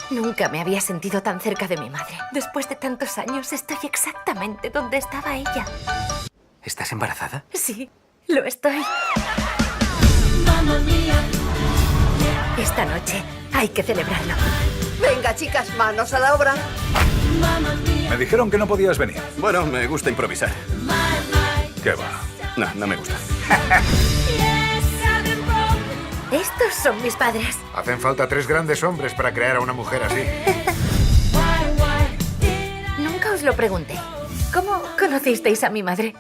Nunca me había sentido tan cerca de mi madre. Después de tantos años, estoy exactamente donde estaba ella. ¿Estás embarazada? Sí, lo estoy. Esta noche hay que celebrarlo. Venga, chicas, manos a la obra. Me dijeron que no podías venir. Bueno, me gusta improvisar. ¿Qué va? No, no me gusta. Estos son mis padres. Hacen falta 3 grandes hombres para crear a una mujer así. Nunca os lo pregunté. ¿Cómo conocisteis a mi madre?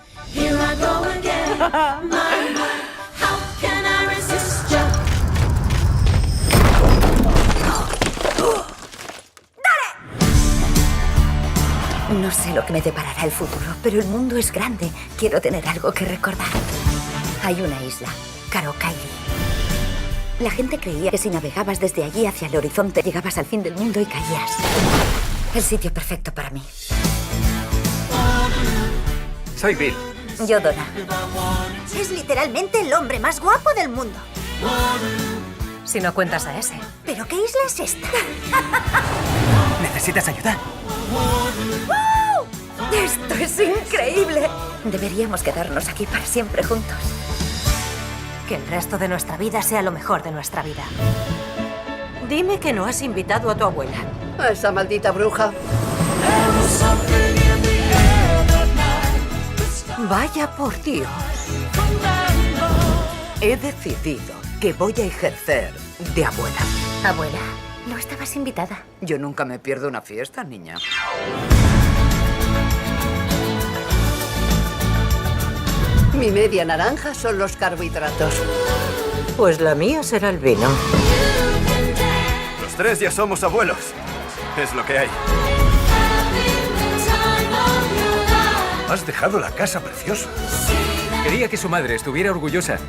No sé lo que me deparará el futuro, pero el mundo es grande. Quiero tener algo que recordar. Hay una isla, Caro Kylie. La gente creía que si navegabas desde allí hacia el horizonte, llegabas al fin del mundo y caías. El sitio perfecto para mí. Soy Bill. Yo, Donna. Es literalmente el hombre más guapo del mundo. Si no cuentas a ese. ¿Pero qué isla es esta? ¿Necesitas ayuda? ¡Esto es increíble! Deberíamos quedarnos aquí para siempre juntos. Que el resto de nuestra vida sea lo mejor de nuestra vida. Dime que no has invitado a tu abuela. A esa maldita bruja. Vaya por Dios. He decidido que voy a ejercer de abuela. Abuela, no estabas invitada. Yo nunca me pierdo una fiesta, niña. Mi media naranja son los carbohidratos. Pues la mía será el vino. Los 3 ya somos abuelos. Es lo que hay. Has dejado la casa preciosa. Quería que su madre estuviera orgullosa.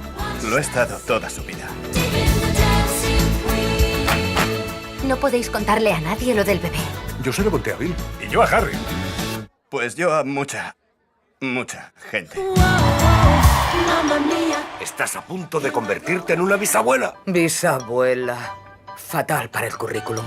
Lo ha estado toda su vida. No podéis contarle a nadie lo del bebé. Yo se lo conté a Bill. Y yo a Harry. Pues yo a mucha gente. Estás a punto de convertirte en una bisabuela. Bisabuela. Fatal para el currículum.